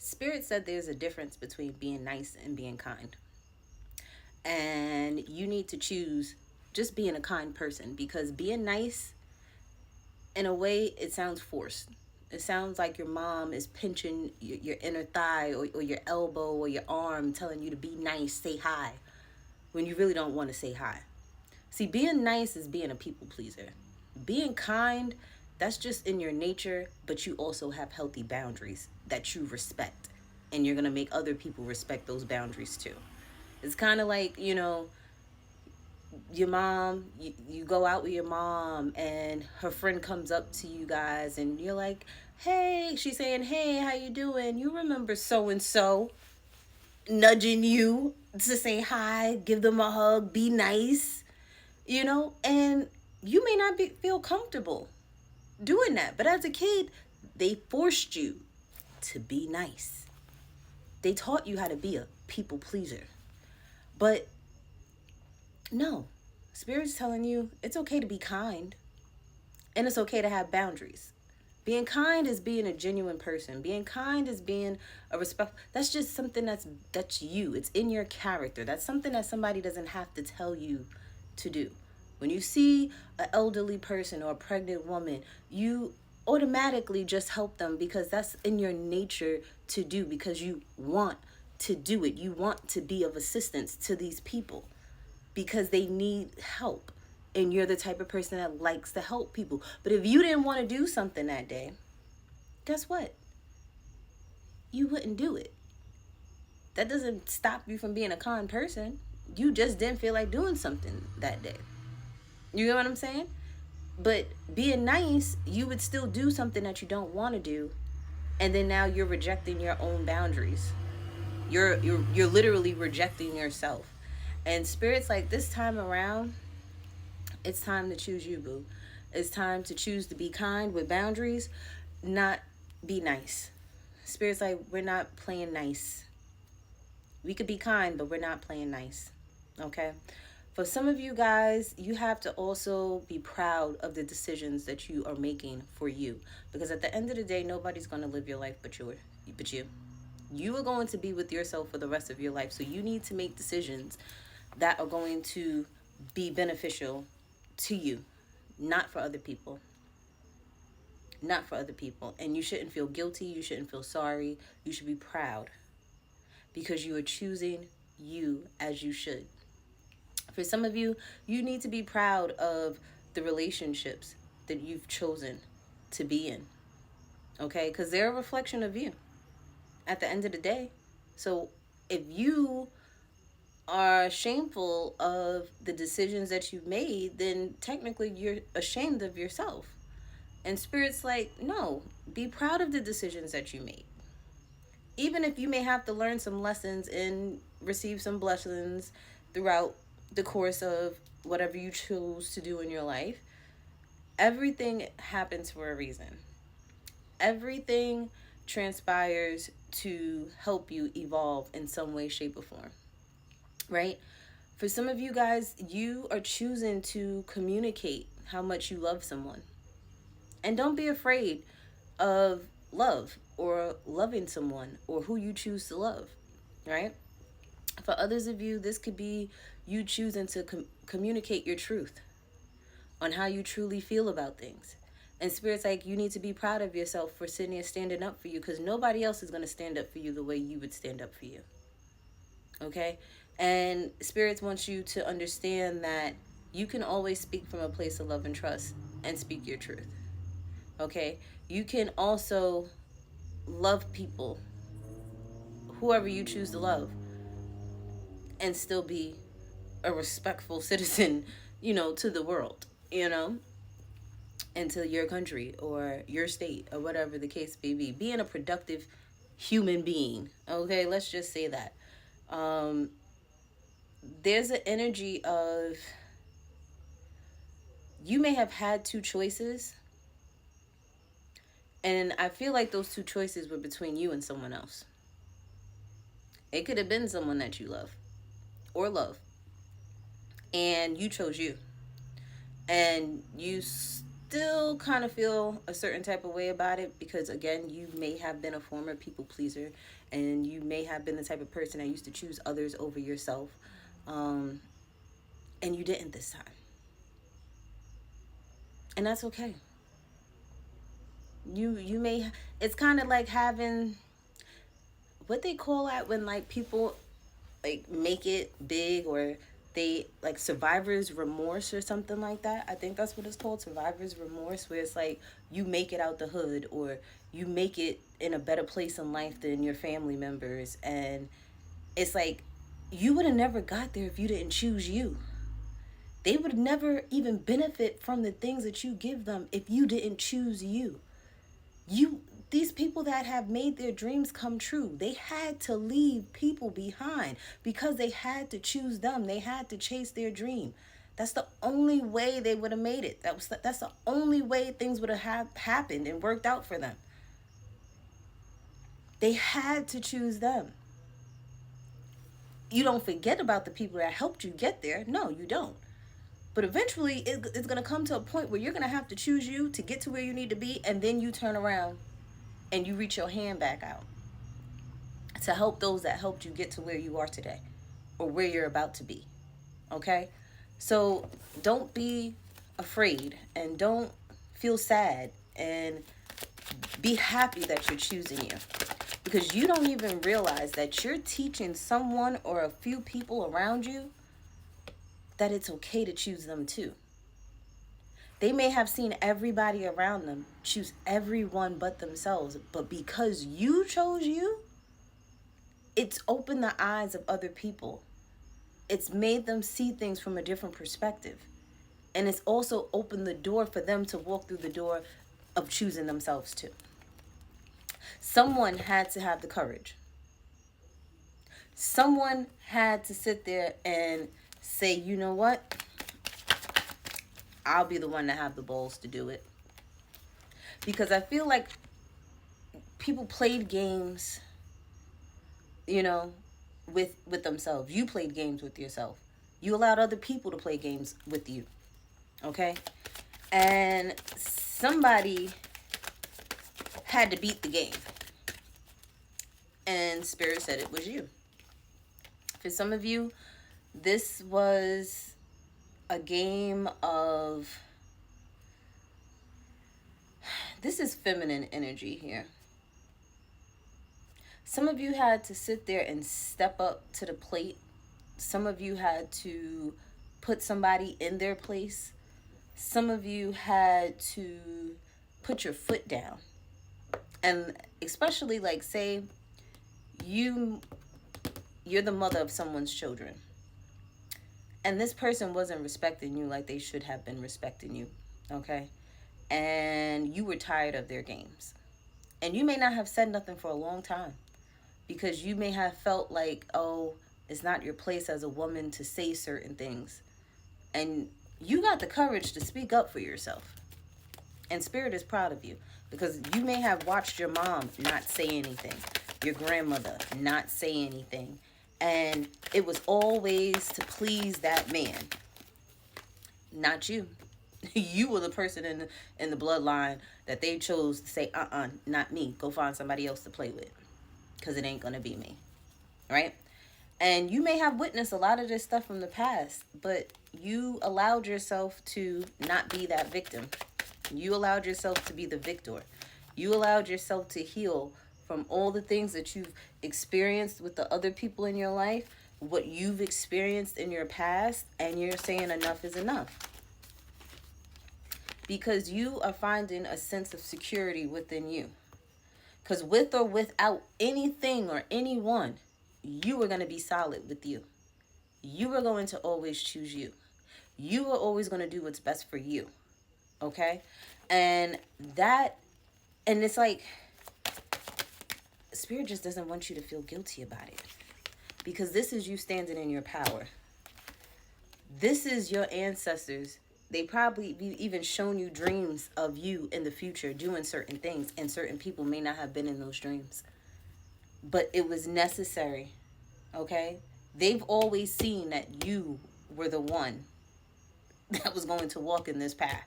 Spirit said there's a difference between being nice and being kind. And you need to choose just being a kind person, because being nice, in a way, it sounds forced. It sounds like your mom is pinching your inner thigh, or your elbow or your arm, telling you to be nice, say hi, when you really don't want to say hi. See, being nice is being a people pleaser. Being kind, that's just in your nature, but you also have healthy boundaries that you respect. And you're going to make other people respect those boundaries too. It's kind of like, your mom, you go out with your mom and her friend comes up to you guys and you're like, hey, she's saying, hey, how you doing? You remember so and so, nudging you to say hi, give them a hug, be nice, and you may not feel comfortable doing that. But as a kid, they forced you to be nice. They taught you how to be a people pleaser. But no, Spirit's telling you it's okay to be kind, and it's okay to have boundaries. Being kind is being a genuine person. Being kind is being a respect. That's just something that's you. It's in your character. That's something that somebody doesn't have to tell you to do. When you see an elderly person or a pregnant woman, you automatically just help them because that's in your nature to do, because you want to do it. You want to be of assistance to these people because they need help. And you're the type of person that likes to help people. But if you didn't want to do something that day, guess what? You wouldn't do it. That doesn't stop you from being a kind person. You just didn't feel like doing something that day. You know what I'm saying? But being nice, you would still do something that you don't want to do, and then now you're rejecting your own boundaries. You're literally rejecting yourself. And Spirit's like, this time around, it's time to choose you, boo. It's time to choose to be kind with boundaries, not be nice. Spirit's like, we're not playing nice. We could be kind, but we're not playing nice. Okay? For some of you guys, you have to also be proud of the decisions that you are making for you. Because at the end of the day, nobody's going to live your life but you. You are going to be with yourself for the rest of your life. So you need to make decisions that are going to be beneficial to you, not for other people. Not for other people. And you shouldn't feel guilty. You shouldn't feel sorry. You should be proud because you are choosing you as you should. For some of you, you need to be proud of the relationships that you've chosen to be in. Okay? Because they're a reflection of you at the end of the day. So if you are shameful of the decisions that you've made, then technically you're ashamed of yourself. And Spirit's like, no, be proud of the decisions that you made. Even if you may have to learn some lessons and receive some blessings throughout the course of whatever you choose to do in your life, everything happens for a reason. Everything transpires to help you evolve in some way, shape, or form. Right? For some of you guys, you are choosing to communicate how much you love someone. And don't be afraid of love or loving someone or who you choose to love, right? For others of you, this could be you choosing to communicate your truth on how you truly feel about things. And Spirit's like, you need to be proud of yourself for sitting here standing up for you, because nobody else is going to stand up for you the way you would stand up for you. Okay? And Spirits wants you to understand that you can always speak from a place of love and trust and speak your truth. Okay? You can also love people, whoever you choose to love, and still be a respectful citizen, to the world, and to your country or your state or whatever the case may be. Being a productive human being, okay? Let's just say that. There's an energy of you may have had two choices, and I feel like those two choices were between you and someone else. It could have been someone that you love or love, and you chose you. And you still kind of feel a certain type of way about it because, again, you may have been a former people pleaser, and you may have been the type of person that used to choose others over yourself, um, and you didn't this time, and that's okay. You may, it's kind of like having what they call that when like people like make it big, or they like survivor's remorse or something like that. I think that's what it's called, survivor's remorse, where it's like you make it out the hood, or you make it in a better place in life than your family members, and it's like you would have never got there if you didn't choose you. They would never even benefit from the things that you give them if you didn't choose you. You, these people that have made their dreams come true, they had to leave people behind because they had to choose them. They had to chase their dream. That's the only way they would have made it. That's the only way things would have happened and worked out for them. They had to choose them. You don't forget about the people that helped you get there. No, you don't. But eventually, it's going to come to a point where you're going to have to choose you to get to where you need to be, and then you turn around and you reach your hand back out to help those that helped you get to where you are today or where you're about to be. Okay? So don't be afraid, and don't feel sad, and be happy that you're choosing you, because you don't even realize that you're teaching someone or a few people around you that it's okay to choose them too. They may have seen everybody around them choose everyone but themselves, but because you chose you, it's opened the eyes of other people. It's made them see things from a different perspective. And it's also opened the door for them to walk through the door of choosing themselves too. Someone had to have the courage. Someone had to sit there and say, you know what? I'll be the one to have the balls to do it. Because I feel like people played games, you know, with themselves. You played games with yourself. You allowed other people to play games with you. Okay? And somebody had to beat the game. And Spirit said it was you. For some of you, this was a game of, this is feminine energy here. Some of you had to sit there and step up to the plate. Some of you had to put somebody in their place. Some of you had to put your foot down. And especially like, say you're the mother of someone's children, and this person wasn't respecting you like they should have been respecting you, okay? And you were tired of their games. And you may not have said nothing for a long time because you may have felt like, oh, it's not your place as a woman to say certain things. And you got the courage to speak up for yourself. And Spirit is proud of you, because you may have watched your mom not say anything, your grandmother not say anything, and it was always to please that man, not you. You were the person in the bloodline that they chose to say, not me. Go find somebody else to play with, because it ain't going to be me. Right? And you may have witnessed a lot of this stuff from the past, but you allowed yourself to not be that victim. You allowed yourself to be the victor. You allowed yourself to heal from all the things that you've experienced with the other people in your life, what you've experienced in your past, and you're saying enough is enough. Because you are finding a sense of security within you. Because with or without anything or anyone, you are going to be solid with you. You are going to always choose you. You are always going to do what's best for you. Okay? And it's like, Spirit just doesn't want you to feel guilty about it. Because this is you standing in your power. This is your ancestors. They probably even shown you dreams of you in the future doing certain things, and certain people may not have been in those dreams. But it was necessary, okay? They've always seen that you were the one that was going to walk in this path.